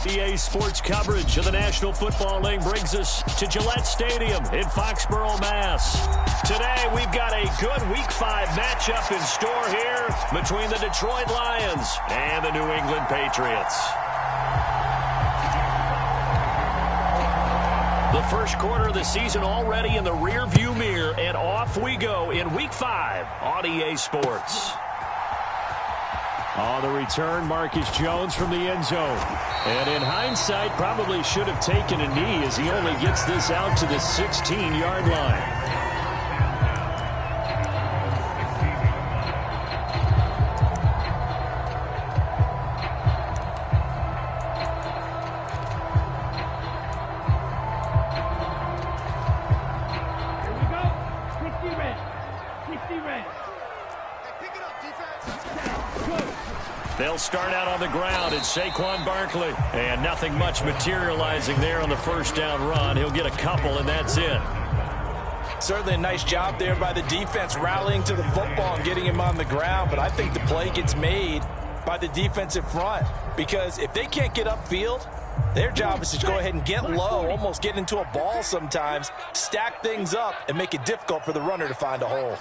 EA Sports coverage of the National Football League brings us to Gillette Stadium in Foxborough, Mass. Today, we've got a good Week 5 matchup in store here between the Detroit Lions and the New England Patriots. The first quarter of the season already in the rearview mirror, and off we go in Week 5 on EA Sports. On the return, Marcus Jones from the end zone. And in hindsight, probably should have taken a knee as he only gets this out to the 16-yard line. They'll start out on the ground. It's Saquon Barkley. And nothing much materializing there on the first down run. He'll get a couple, and that's it. Certainly a nice job there by the defense rallying to the football and getting him on the ground. But I think the play gets made by the defensive front. Because if they can't get upfield, their job is to go ahead and get low, almost get into a ball sometimes, stack things up, and make it difficult for the runner to find a hole.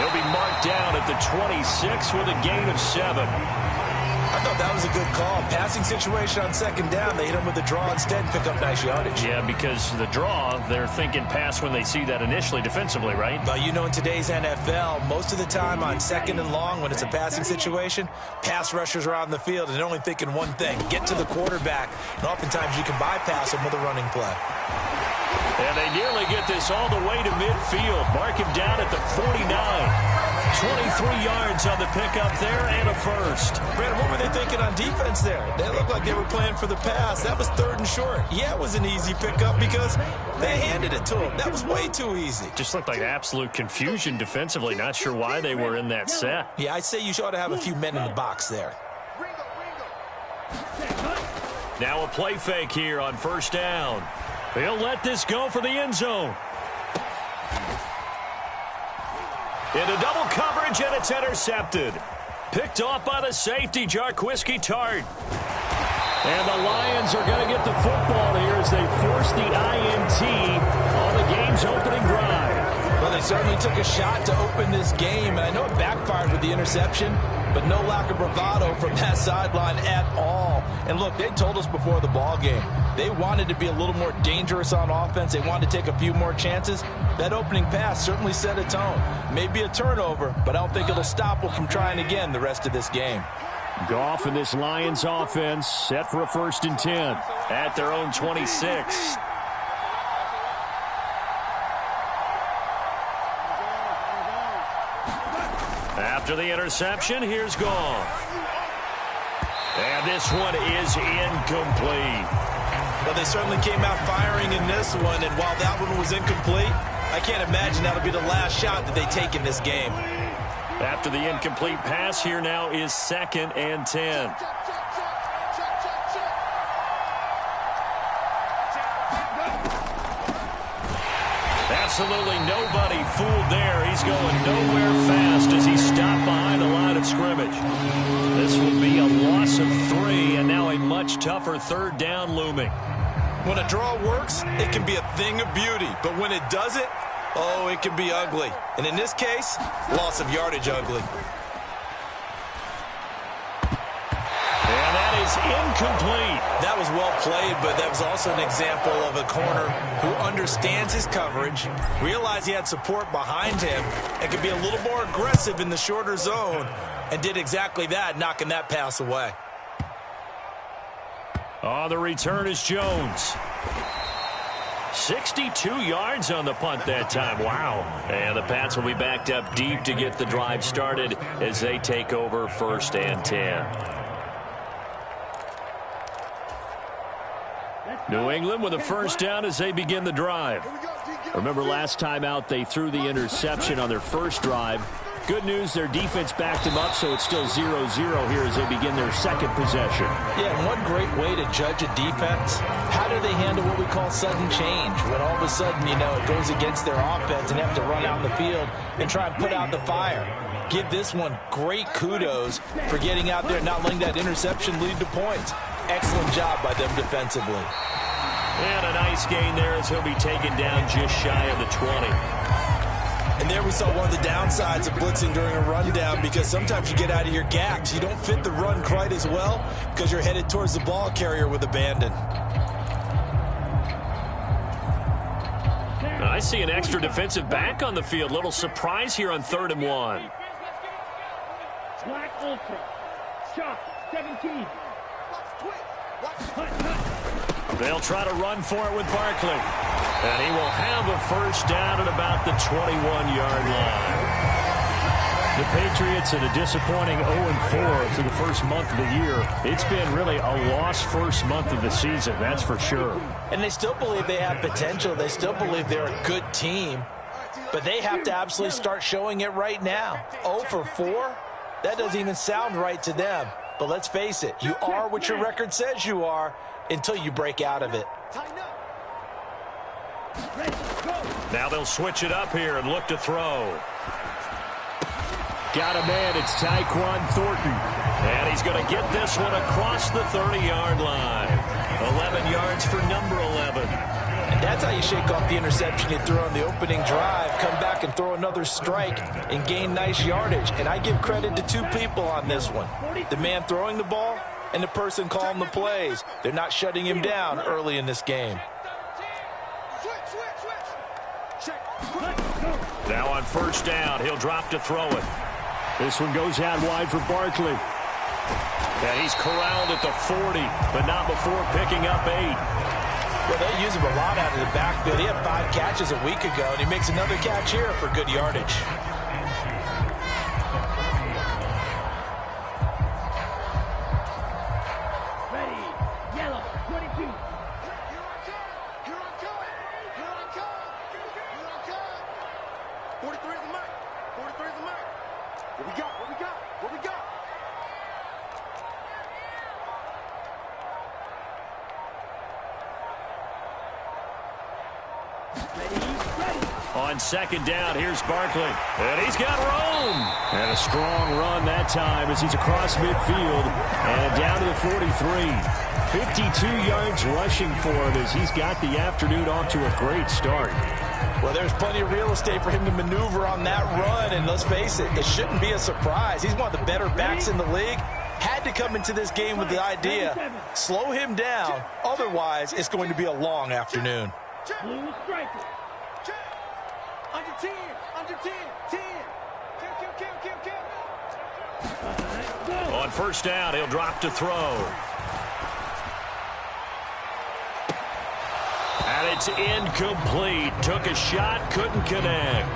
He'll be marked down at the 26 with a gain of 7. I thought that was a good call. Passing situation on second down. They hit him with a draw instead and pick up nice yardage. Yeah, because the draw, they're thinking pass when they see that initially defensively, right? But you know, in today's NFL, most of the time on second and long, when it's a passing situation, pass rushers are on the field and they're only thinking one thing, get to the quarterback. And oftentimes you can bypass them with a running play. And they nearly get this all the way to midfield. Mark him down at the 49. 23 yards on the pickup there and a first. Brandon, what were they thinking on defense there? They looked like they were playing for the pass. That was 3rd and short. Yeah, it was an easy pickup because they handed it to him. That was way too easy. Just looked like absolute confusion defensively. Not sure why they were in that set. Yeah, I'd say you ought to have a few men in the box there. Now a play fake here on first down. He'll let this go for the end zone. Into double coverage, and it's intercepted. Picked off by the safety, Jarquiski Tart. And the Lions are going to get the football here as they force the INT on the game's opening drive. Well, they certainly took a shot to open this game, and I know it backfired with the interception, but no lack of bravado from that sideline at all. And look, they told us before the ball game, they wanted to be a little more dangerous on offense. They wanted to take a few more chances. That opening pass certainly set a tone. Maybe a turnover, but I don't think it'll stop them from trying again the rest of this game. Goff and this Lions offense set for a 1st and 10 at their own 26. After the interception, here's Goff. And this one is incomplete. Well, they certainly came out firing in this one, and while that one was incomplete, I can't imagine that'll be the last shot that they take in this game. After the incomplete pass, here now is 2nd and 10. Absolutely nobody fooled there. He's going nowhere fast as he stopped behind the line of scrimmage. This will be a loss of 3, and now a much tougher 3rd down looming. When a draw works, it can be a thing of beauty. But when it doesn't, oh, it can be ugly. And in this case, loss of yardage ugly. And that is incomplete. That was well played, but that was also an example of a corner who understands his coverage, realized he had support behind him, and could be a little more aggressive in the shorter zone, and did exactly that, knocking that pass away. On the return is Jones. 62 yards on the punt that time. Wow. And the Pats will be backed up deep to get the drive started as they take over 1st and 10. New England with a 1st down as they begin the drive. Remember last time out they threw the interception on their first drive. Good news, their defense backed them up, so it's still 0-0 here as they begin their second possession. Yeah, and one great way to judge a defense, how do they handle what we call sudden change? When all of a sudden, you know, it goes against their offense and they have to run out in the field and try and put out the fire. Give this one great kudos for getting out there and not letting that interception lead to points. Excellent job by them defensively. And a nice gain there as he'll be taken down just shy of the 20. And there we saw one of the downsides of blitzing during a rundown, because sometimes you get out of your gaps. You don't fit the run quite as well because you're headed towards the ball carrier with abandon. I see an extra defensive back on the field. Little surprise here on 3rd and 1. Black Ultra. Shot 17. They'll try to run for it with Barkley. And he will have a first down at about the 21-yard line. The Patriots in a disappointing 0-4 through the first month of the year. It's been really a lost first month of the season, that's for sure. And they still believe they have potential. They still believe they're a good team. But they have to absolutely start showing it right now. 0-4? That doesn't even sound right to them. But let's face it, you are what your record says you are until you break out of it. Now they'll switch it up here and look to throw. Got a man, it's Tyquan Thornton. And he's going to get this one across the 30-yard line. 11 yards for number 11. And that's how you shake off the interception you threw on the opening drive, come back and throw another strike and gain nice yardage. And I give credit to two people on this one. The man throwing the ball and the person calling the plays. They're not shutting him down early in this game. Now on first down, he'll drop to throw it. This one goes out wide for Barkley. And he's corralled at the 40, but not before picking up 8. Well, they use him a lot out of the backfield. He had 5 catches a week ago, and he makes another catch here for good yardage. Ready. Yellow. 22. Here I come. Here I come. Here I come. 43 is the mark. 43 is the mark. What we got? What we got? What we got? On second down, here's Barkley. And he's got room. And a strong run that time as he's across midfield and down to the 43. 52 yards rushing for him as he's got the afternoon off to a great start. Well, there's plenty of real estate for him to maneuver on that run. And let's face it, it shouldn't be a surprise. He's one of the better backs in the league. Had to come into this game with the idea, slow him down. Otherwise, it's going to be a long afternoon. Blue striker. Under 10. Under 10. 10. Kill. On first down, he'll drop to throw. And it's incomplete. Took a shot, couldn't connect.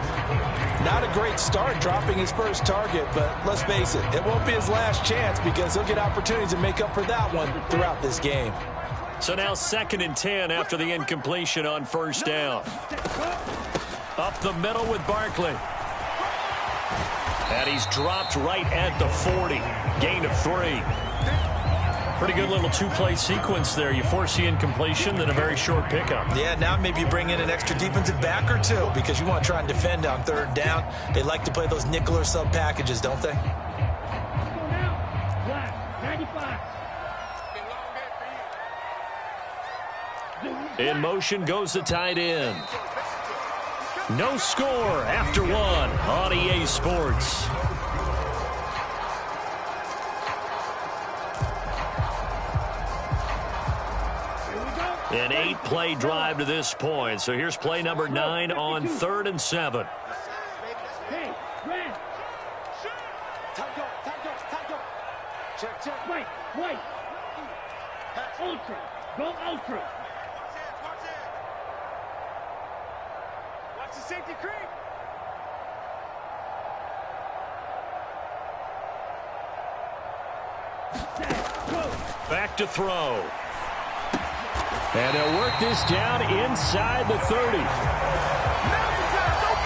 Not a great start dropping his first target, but let's face it, it won't be his last chance because he'll get opportunities to make up for that one throughout this game. So now 2nd and 10 after the incompletion on first down. Up the middle with Barkley. And he's dropped right at the 40. Gain of 3. Pretty good little two-play sequence there. You force the incompletion, then a very short pickup. Yeah, now maybe you bring in an extra defensive back or two because you want to try and defend on 3rd down. They like to play those nickel or sub packages, don't they? Black 95. In motion goes the tight end. No score after 1 on EA Sports. An 8-play drive to this point. So here's play number 9 on 3rd and 7. Hey, red. Tight. Check. White. Ultra. Go ultra. Watch the safety creep. Back to throw. And they'll work this down inside the 30.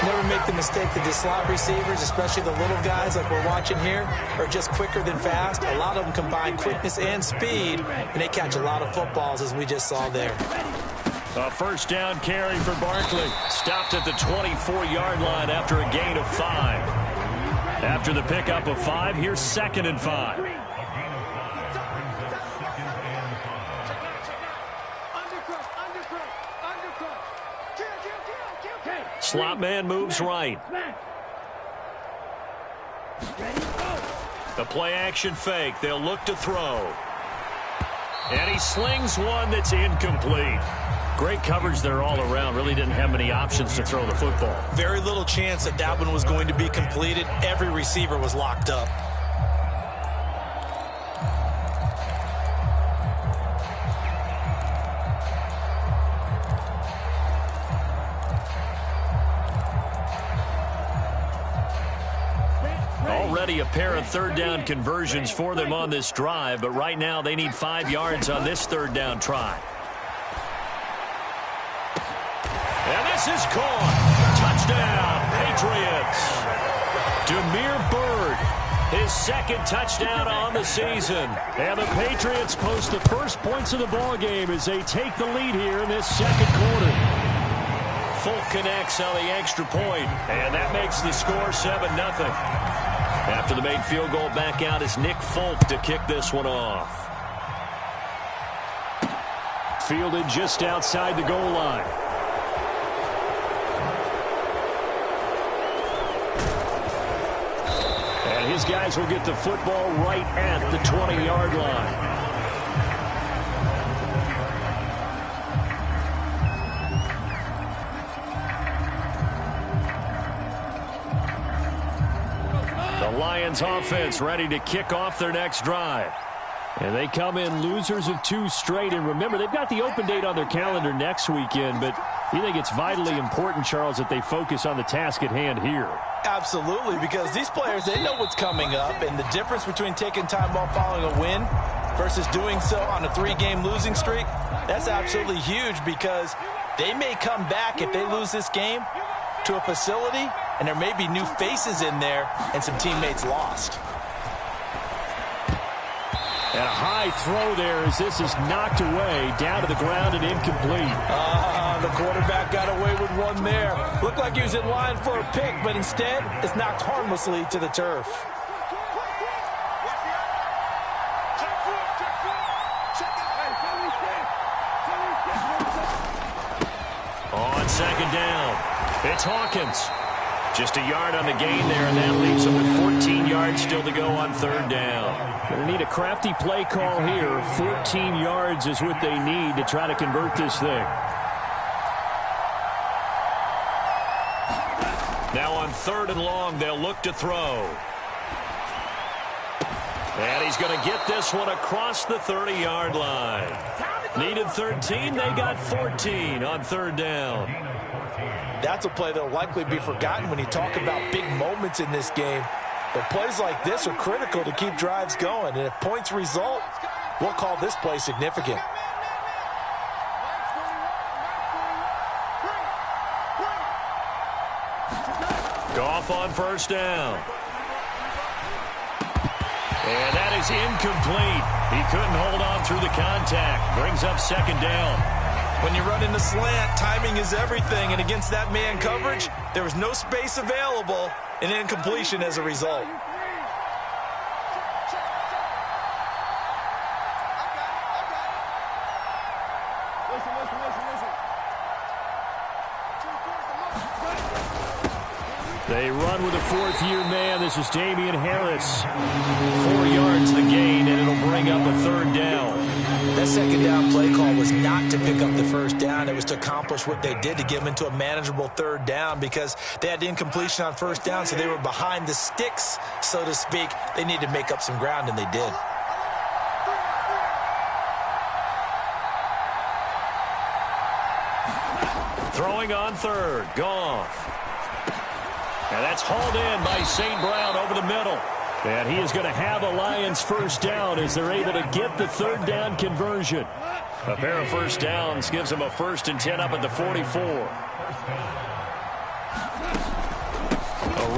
Never make the mistake that the slot receivers, especially the little guys like we're watching here, are just quicker than fast. A lot of them combine quickness and speed, and they catch a lot of footballs, as we just saw there. A first down carry for Barkley. Stopped at the 24-yard line after a gain of 5. After the pickup of 5, here's 2nd and 5. Slot man moves right. The play action fake. They'll look to throw. And he slings one that's incomplete. Great coverage there all around. Really didn't have many options to throw the football. Very little chance that that one was going to be completed. Every receiver was locked up. Already a pair of third down conversions for them on this drive, but right now they need 5 yards on this third down try. And this is caught. Touchdown, Patriots. Damiere Byrd, his 2nd touchdown on the season. And the Patriots post the first points of the ballgame as they take the lead here in this 2nd quarter. Folk connects on the extra point, and that makes the score 7-0. After the made field goal, back out is Nick Folk to kick this one off. Fielded just outside the goal line. And his guys will get the football right at the 20-yard line. Lions offense ready to kick off their next drive. And they come in losers of 2 straight. And remember, they've got the open date on their calendar next weekend, but you think it's vitally important, Charles, that they focus on the task at hand here. Absolutely, because these players, they know what's coming up, and the difference between taking time off following a win versus doing so on a 3-game losing streak, that's absolutely huge, because they may come back if they lose this game to a facility, and there may be new faces in there and some teammates lost. And a high throw there as this is knocked away, down to the ground and incomplete. The quarterback got away with one there. Looked like he was in line for a pick, but instead it's knocked harmlessly to the turf. On 2nd down, it's Hawkins. Just a yard on the gain there, and that leaves them with 14 yards still to go on 3rd down. Going to need a crafty play call here. 14 yards is what they need to try to convert this thing. Now on 3rd and long, they'll look to throw. And he's going to get this one across the 30-yard line. Needed 13, they got 14 on 3rd down. That's a play that will likely be forgotten when you talk about big moments in this game. But plays like this are critical to keep drives going. And if points result, we'll call this play significant. Goff on 1st down. And that is incomplete. He couldn't hold on through the contact. Brings up 2nd down. When you run into slant, timing is everything. And against that man coverage, there was no space available, and incompletion as a result. They run with a 4th-year man. This is Damian Harris. 4 yards the gain, and it'll bring up a 3rd down. That 2nd down play call was not to pick up the 1st down. It was to accomplish what they did, to get them into a manageable 3rd down, because they had the incompletion on 1st down, so they were behind the sticks, so to speak. They needed to make up some ground, and they did. Throwing on 3rd, Goff. And that's hauled in by St. Brown over the middle. And he is going to have a Lions 1st down as they're able to get the 3rd down conversion. A pair of 1st downs gives them a 1st and 10 up at the 44.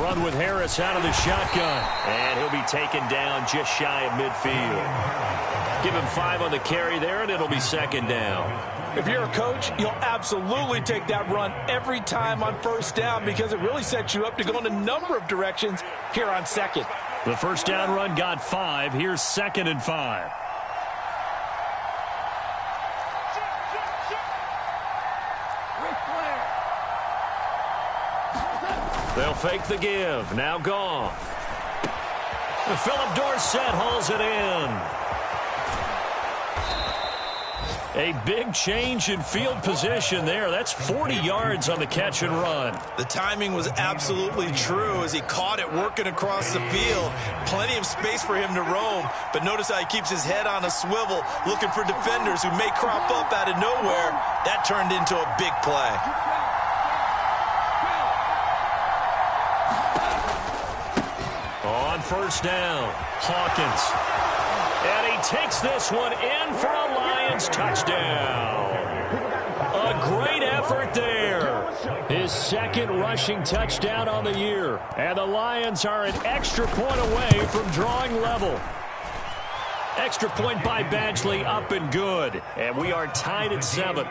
run with Harris out of the shotgun. And he'll be taken down just shy of midfield. Give him 5 on the carry there, and it'll be second down. If you're a coach, you'll absolutely take that run every time on first down because it really sets you up to go in a number of directions here on second. The first down run got 5. Here's 2nd and 5. They'll fake the give. Now Goff. Philip Dorsett hauls it in. A big change in field position there. That's 40 yards on the catch and run. The timing was absolutely true as he caught it working across the field. Plenty of space for him to roam, but notice how he keeps his head on a swivel looking for defenders who may crop up out of nowhere. That turned into a big play. On first down, Hawkins. And he takes this one in for a Lions touchdown. A great effort there. His 2nd rushing touchdown on the year. And the Lions are an extra point away from drawing level. Extra point by Badgley, up and good. And we are tied at 7.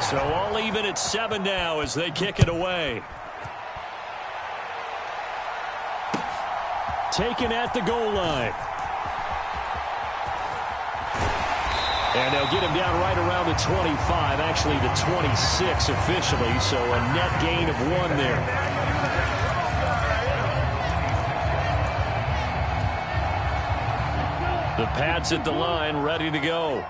So all even at 7 now as they kick it away. Taken at the goal line. And they'll get him down right around the 25, actually the 26 officially, so a net gain of 1 there. The Pats at the line, ready to go.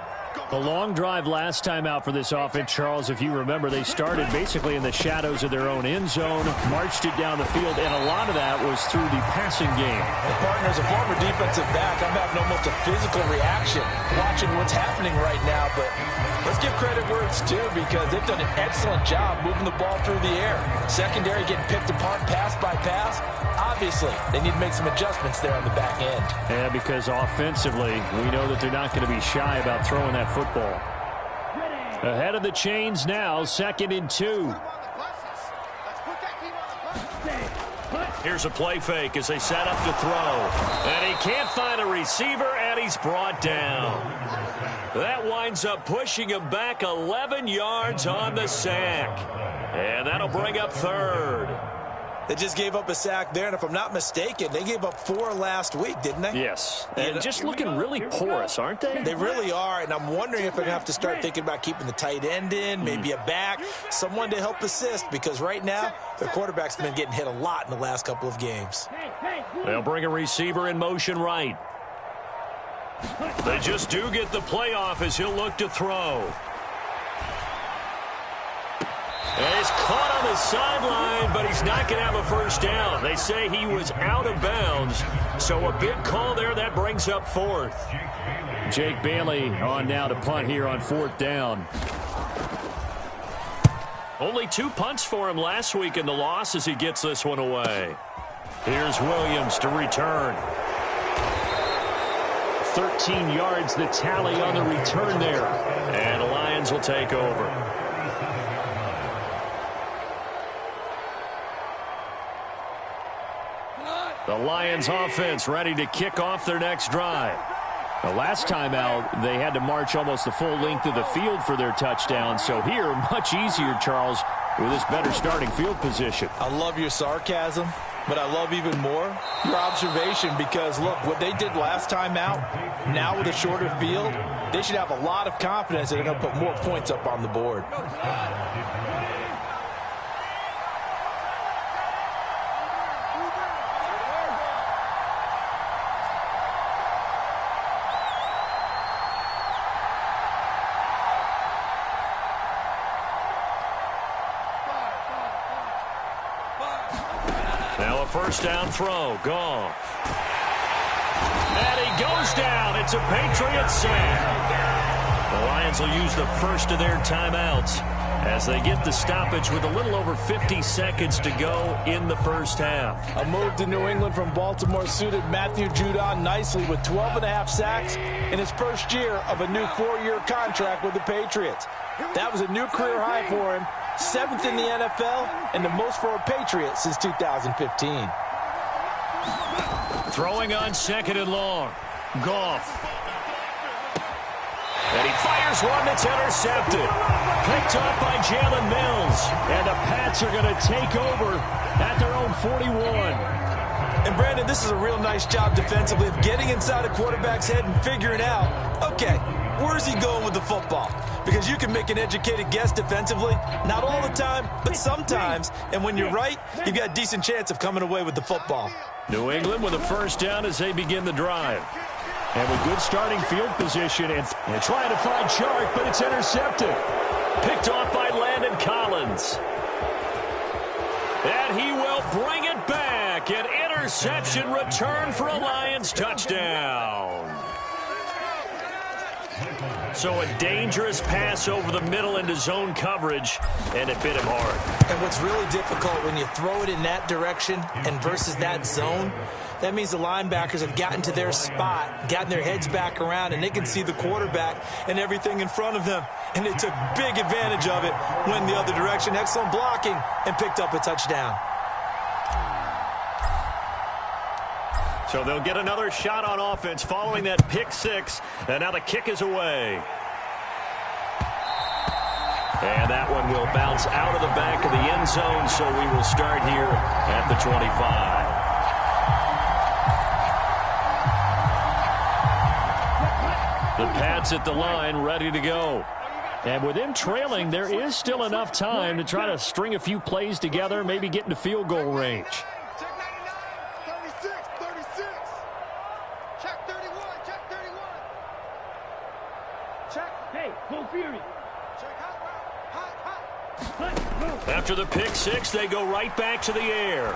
A long drive last time out for this offense, Charles. If you remember, they started basically in the shadows of their own end zone, marched it down the field, and a lot of that was through the passing game. And partner, as a former defensive back, I'm having almost a physical reaction watching what's happening right now. But let's give credit where it's due because they've done an excellent job moving the ball through the air. Secondary getting picked apart pass by pass. Obviously, they need to make some adjustments there on the back end. Yeah, because offensively, we know that they're not going to be shy about throwing that football. Ahead of the chains now, 2nd and 2. Here's a play fake as they set up to throw. And he can't find a receiver, and he's brought down. That winds up pushing him back 11 yards on the sack. And that'll bring up 3rd. They just gave up a sack there, and if I'm not mistaken, they gave up 4 last week, didn't they? Yes. And just looking really porous, aren't they? They really are, and I'm wondering if they're going to have to start thinking about keeping the tight end in, maybe a back, someone to help assist, because right now, their quarterback's been getting hit a lot in the last couple of games. They'll bring a receiver in motion right. They just do get the playoff as he'll look to throw. And he's caught on the sideline, but he's not going to have a first down. They say he was out of bounds, so a big call there. That brings up 4th. Jake Bailey on now to punt here on 4th down. Only 2 punts for him last week in the loss as he gets this one away. Here's Williams to return. 13 yards, the tally on the return there. And the Lions will take over. The Lions offense ready to kick off their next drive. The last time out, they had to march almost the full length of the field for their touchdown. So here, much easier, Charles, with this better starting field position. I love your sarcasm, but I love even more your observation because, look, what they did last time out, now with a shorter field, they should have a lot of confidence that they're going to put more points up on the board. Now a first down throw. Goff. And he goes down. It's a Patriot sack. The Lions will use the first of their timeouts as they get the stoppage with a little over 50 seconds to go in the first half. A move to New England from Baltimore suited Matthew Judon nicely with 12.5 sacks in his first year of a new 4-year contract with the Patriots. That was a new career high for him, 7th in the NFL, and the most for a Patriot since 2015. Throwing on 2nd and long. Goff. And he fires one that's intercepted. Picked up by Jalen Mills. And the Pats are going to take over at their own 41. And, Brandon, this is a real nice job defensively of getting inside a quarterback's head and figuring out, okay, where's he going with the football? Because you can make an educated guess defensively, not all the time, but sometimes. And when you're right, you've got a decent chance of coming away with the football. New England with a first down as they begin the drive. And with good starting field position and trying to find Chark, but it's intercepted. Picked off by Landon Collins. And he will bring it back. An interception return for a Lions touchdown. So a dangerous pass over the middle into zone coverage, and it bit him hard. And what's really difficult when you throw it in that direction and versus that zone, that means the linebackers have gotten to their spot, gotten their heads back around, and they can see the quarterback and everything in front of them. And they took big advantage of it, went the other direction, excellent blocking, and picked up a touchdown. So they'll get another shot on offense following that pick six, and now the kick is away. And that one will bounce out of the back of the end zone, so we will start here at the 25. The Pats at the line, ready to go. And with them trailing, there is still enough time to try to string a few plays together, maybe get into field goal range. Check 99, 36, 36. Check 31, check 31. Check. Hey, go Fury. Check hot. Move. After the pick six, they go right back to the air.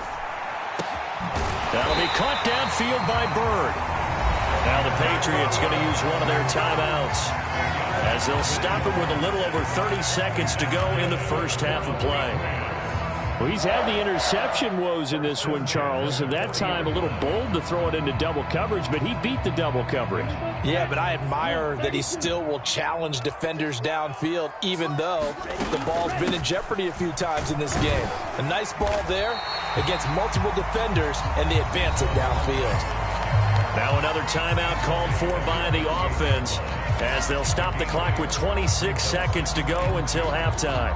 That'll be caught downfield by Bird. Now the Patriots going to use one of their timeouts as they'll stop it with a little over 30 seconds to go in the first half of play. Well, he's had the interception woes in this one, Charles, and that time a little bold to throw it into double coverage, but he beat the double coverage. Yeah, but I admire that he still will challenge defenders downfield, even though the ball's been in jeopardy a few times in this game. A nice ball there against multiple defenders, and they advance it downfield. Now another timeout called for by the offense as they'll stop the clock with 26 seconds to go until halftime.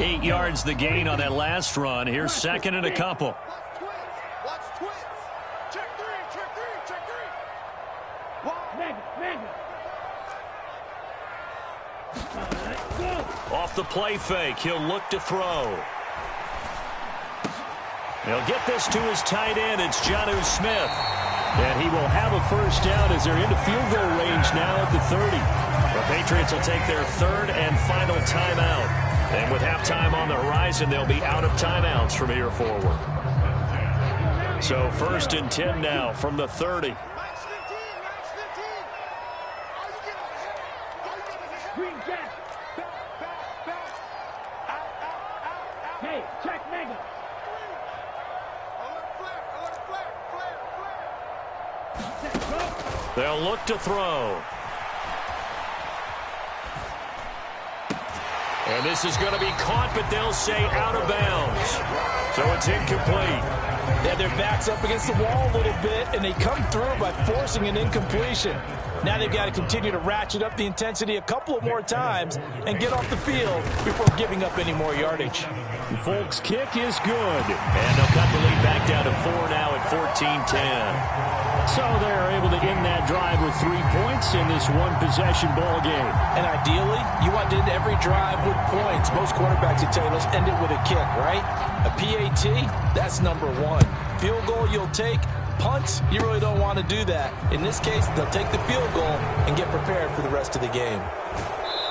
8 yards the gain on that last run. Here's second and a couple. Watch twins. Check three, check three, check three. Mega. Go. Off the play fake, he'll look to throw. He'll get this to his tight end. It's Jonnu Smith. And he will have a first down as they're into field goal range now at the 30. The Patriots will take their third and final timeout. And with halftime on the horizon, they'll be out of timeouts from here forward. So first and 10 now from the 30. Max 15, Max 15. Are you getting ahead? Are you getting ahead? Green jack. Back. Out. Hey, check Mega. Alert flare. They'll look to throw. And this is going to be caught, but they'll say out of bounds. So it's incomplete. They have their backs up against the wall a little bit, and they come through by forcing an incompletion. Now they've got to continue to ratchet up the intensity a couple of more times and get off the field before giving up any more yardage. Folks' kick is good. And they'll cut the lead back down to 4 now at 14-10. So they're able to end that drive with 3 points in this one-possession ball game. And ideally, you want to end every drive with points. Most quarterbacks would tell you, let's end it with a kick, right? A PAT, that's number one. Field goal you'll take. Punts, you really don't want to do that. In this case, they'll take the field goal and get prepared for the rest of the game.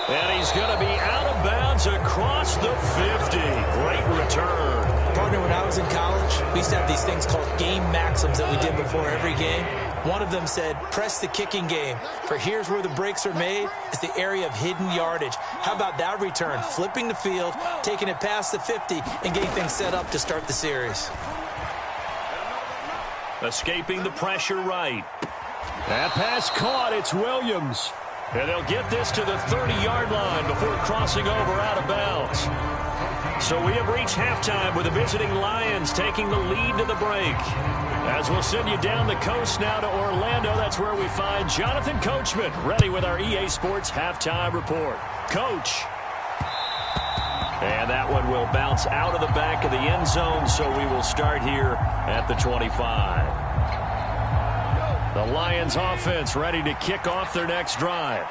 And he's going to be out of bounds across the 50. Great return. Partner, when I was in college, we used to have these things called game maxims that we did before every game. One of them said, press the kicking game, for here's where the breaks are made. It's the area of hidden yardage. How about that return? Flipping the field, taking it past the 50, and getting things set up to start the series. Escaping the pressure right. That pass caught. It's Williams. And they'll get this to the 30-yard line before crossing over out of bounds. So we have reached halftime with the visiting Lions taking the lead to the break. As we'll send you down the coast now to Orlando, that's where we find Jonathan Coachman ready with our EA Sports halftime report. Coach. And that one will bounce out of the back of the end zone, so we will start here at the 25. The Lions offense ready to kick off their next drive.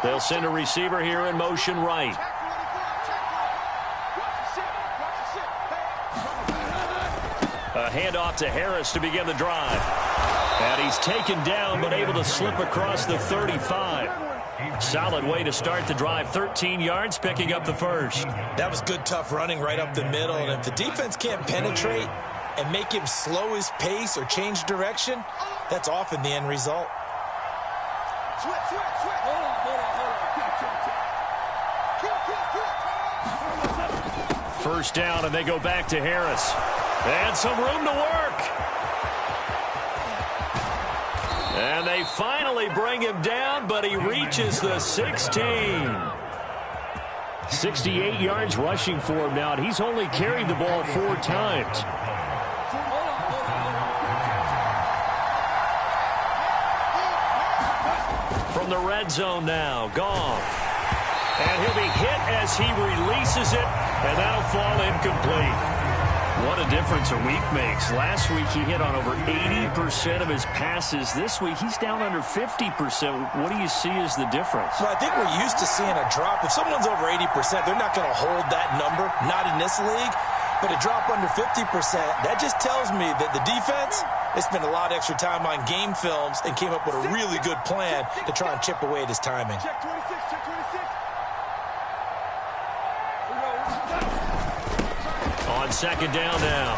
They'll send a receiver here in motion right. A handoff to Harris to begin the drive. And he's taken down but able to slip across the 35. Solid way to start the drive. 13 yards, picking up the first. That was good, tough running right up the middle. And if the defense can't penetrate and make him slow his pace or change direction, that's often the end result. First down, and they go back to Harris. And some room to work. And they finally bring him down, but he reaches the 16. 68 yards rushing for him now, and he's only carried the ball 4 times. From the red zone now, Goff. And he'll be hit as he releases it, and that'll fall incomplete. What a difference a week makes. Last week he hit on over 80% of his passes. This week he's down under 50%. What do you see as the difference? Well, I think we're used to seeing a drop. If someone's over 80%, they're not going to hold that number, not in this league. But a drop under 50%, that just tells me that the defense, they spent a lot of extra time on game films and came up with a really good plan to try and chip away at his timing. Check 26, check 26. On second down now,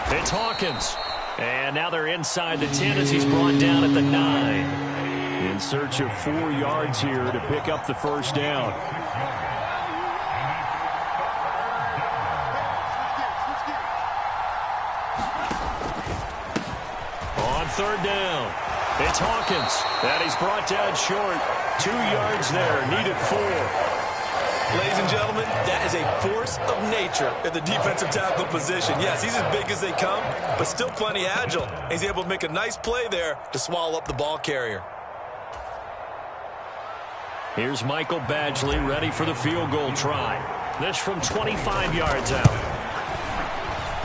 it's Hawkins. And now they're inside the 10 as he's brought down at the 9. In search of 4 yards here to pick up the first down. On third down, it's Hawkins. And he's brought down short. 2 yards there, needed 4. Ladies and gentlemen, that is a force of nature in the defensive tackle position. Yes, he's as big as they come, but still plenty agile. He's able to make a nice play there to swallow up the ball carrier. Here's Michael Badgley ready for the field goal try. This from 25 yards out.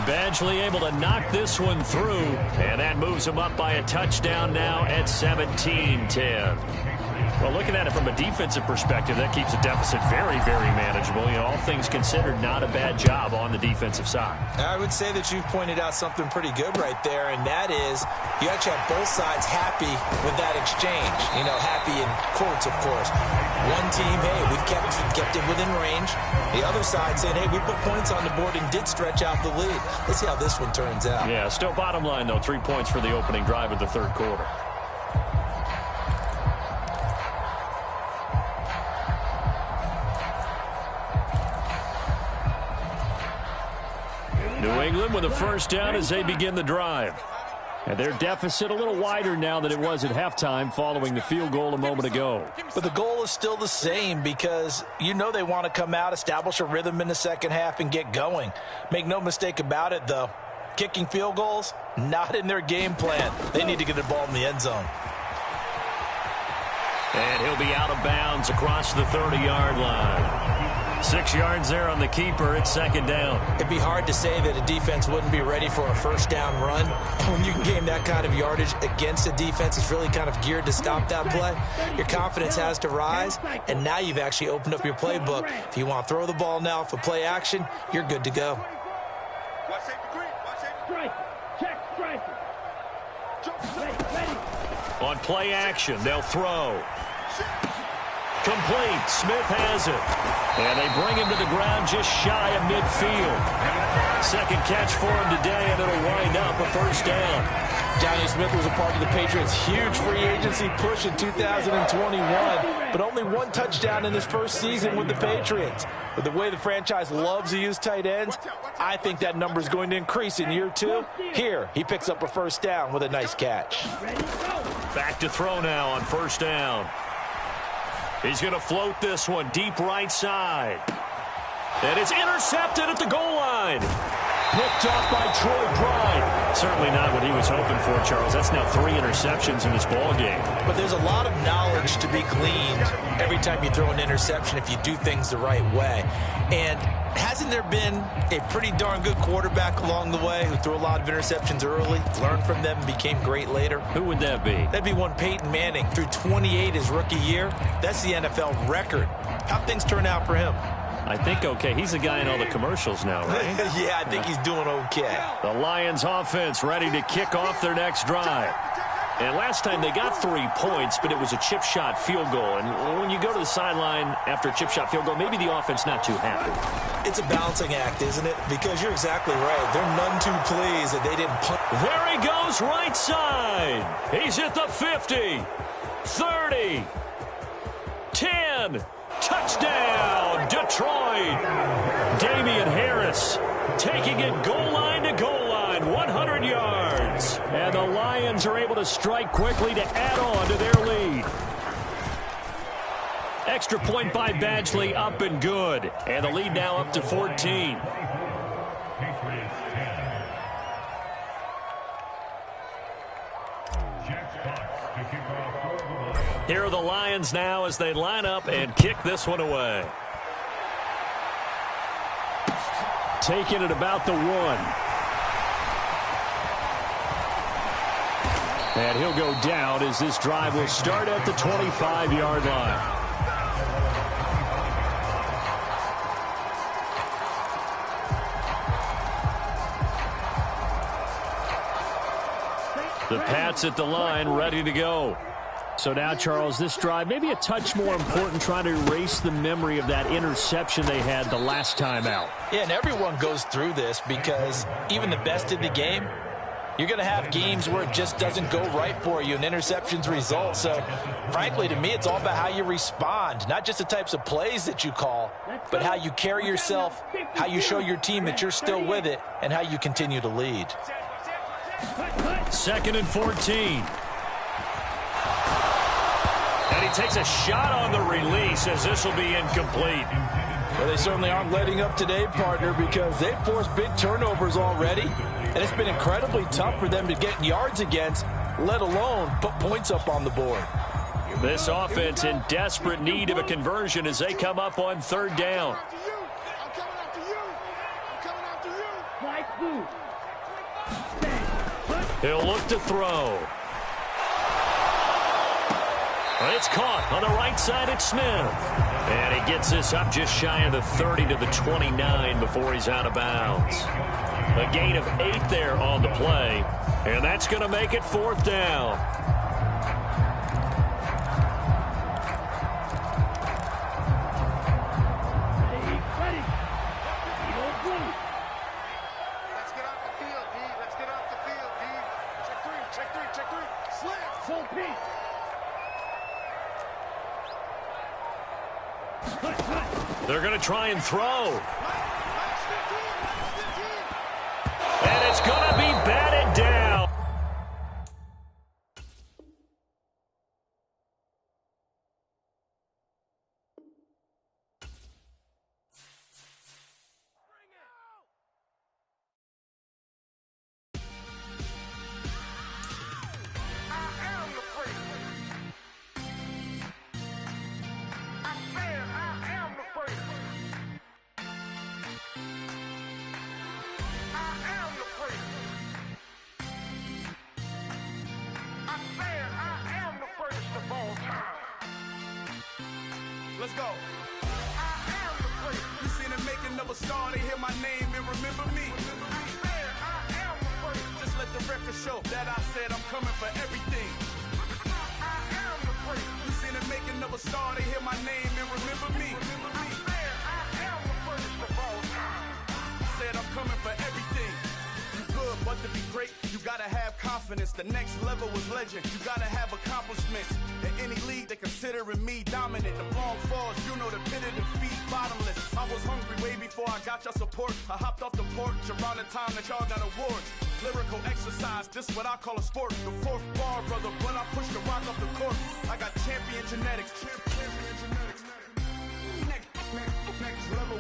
Badgley able to knock this one through, and that moves him up by a touchdown now at 17-10. Well, looking at it from a defensive perspective, that keeps the deficit very, very manageable. You know, all things considered, not a bad job on the defensive side. I would say that you've pointed out something pretty good right there, and that is you actually have both sides happy with that exchange. You know, happy in quotes, of course. One team, hey, we've kept it within range. The other side saying, hey, we put points on the board and did stretch out the lead. Let's see how this one turns out. Yeah, still bottom line, though, 3 points for the opening drive of the third quarter. New England with a first down as they begin the drive. And their deficit a little wider now than it was at halftime following the field goal a moment ago. But the goal is still the same because you know they want to come out, establish a rhythm in the second half, and get going. Make no mistake about it, though. Kicking field goals, not in their game plan. They need to get the ball in the end zone. And he'll be out of bounds across the 30-yard line. 6 yards there on the keeper. It's second down. It'd be hard to say that a defense wouldn't be ready for a first down run. When you can gain that kind of yardage against a defense that's really kind of geared to stop that play, your confidence has to rise, and now you've actually opened up your playbook. If you want to throw the ball now for play action, you're good to go. Watch safety green. Watch safety green. Striker. Check striker. Ready. On play action, they'll throw. Complete. Smith has it. And they bring him to the ground just shy of midfield. Second catch for him today, and it'll wind up a first down. Johnny Smith was a part of the Patriots' huge free agency push in 2021, but only 1 touchdown in his first season with the Patriots. But the way the franchise loves to use tight ends, I think that number is going to increase in year 2. Here, he picks up a first down with a nice catch. Back to throw now on first down. He's going to float this one deep right side. And it's intercepted at the goal line. Picked off by Troy Pride. Certainly not what he was hoping for, Charles. That's now 3 interceptions in this ball game. But there's a lot of knowledge to be gleaned every time you throw an interception if you do things the right way. And hasn't there been a pretty darn good quarterback along the way who threw a lot of interceptions early, learned from them, and became great later? Who would that be? That'd be one Peyton Manning. Threw 28 his rookie year. That's the NFL record. How'd things turn out for him? I think okay. He's the guy in all the commercials now, right? Yeah, I think he's doing okay. The Lions offense ready to kick off their next drive. And last time they got 3 points, but it was a chip shot field goal. And when you go to the sideline after a chip shot field goal, maybe the offense not too happy. It's a balancing act, isn't it? Because you're exactly right. They're none too pleased that they didn't punt. There he goes right side. He's at the 50, 30, 10. Touchdown, Detroit. Damian Harris taking it goal line to goal line, 100 yards. And the Lions are able to strike quickly to add on to their lead. Extra point by Badgley, up and good. And the lead now up to 14. Here are the Lions now as they line up and kick this one away. Taking it about the 1. And he'll go down as this drive will start at the 25-yard line. The Pats at the line ready to go. So now, Charles, this drive maybe a touch more important, trying to erase the memory of that interception they had the last time out. Yeah, and everyone goes through this because even the best in the game, you're going to have games where it just doesn't go right for you and interceptions result. So, frankly, to me, it's all about how you respond, not just the types of plays that you call, but how you carry yourself, how you show your team that you're still with it, and how you continue to lead. 2nd and 14. And he takes a shot on the release as this will be incomplete. Well, they certainly aren't letting up today, partner, because they've forced big turnovers already. And it's been incredibly tough for them to get yards against, let alone put points up on the board. This offense in desperate need of a conversion as they come up on 3rd down. I'm coming after you. I'm coming after you. Nice move. He'll look to throw. It's caught on the right side at Smith. And he gets this up just shy of the 30 to the 29 before he's out of bounds. A gain of 8 there on the play. And that's going to make it 4th down. Ready. Eagle blue. Let's get off the field, D. Let's get off the field, D. Check three. Slip. Full piece. They're going to try and throw. And it's going to be batted down. Let's go. I am the great. You seen the making of a star, they hear my name and remember me. I am the great. Just let the record show that I said I'm coming for everything. I am the great. You seen the making of a star, they hear my name and remember me. I am the greatest of all time. Said I'm coming for everything. You good, but to be great, you gotta have confidence. The next level was legend. You gotta have accomplishments. In any league, they considering me dominant. The wrong falls, you know the pit of defeat, bottomless. I was hungry way before I got your support. I hopped off the porch around the time that y'all got awards. Lyrical exercise, this what I call a sport. The fourth bar, brother, when I push the rock off the court. I got champion genetics. Next level.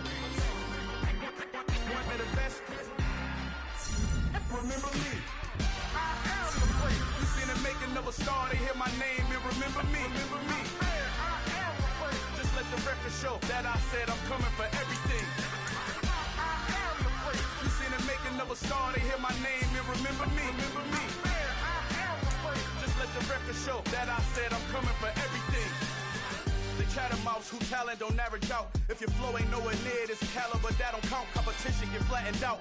One of the best. Remember me. I am the great. You seen the making of a star, they hear my name and remember me. Remember me. I am the great. Just let the record show that I said I'm coming for everything. I am the great. You seen the making of a star, they hear my name and remember me. Remember me. I am the great. Just let the record show that I said I'm coming for everything. The chattermouths who talent don't average out. If your flow ain't nowhere near this caliber, that don't count. Competition get flattened out.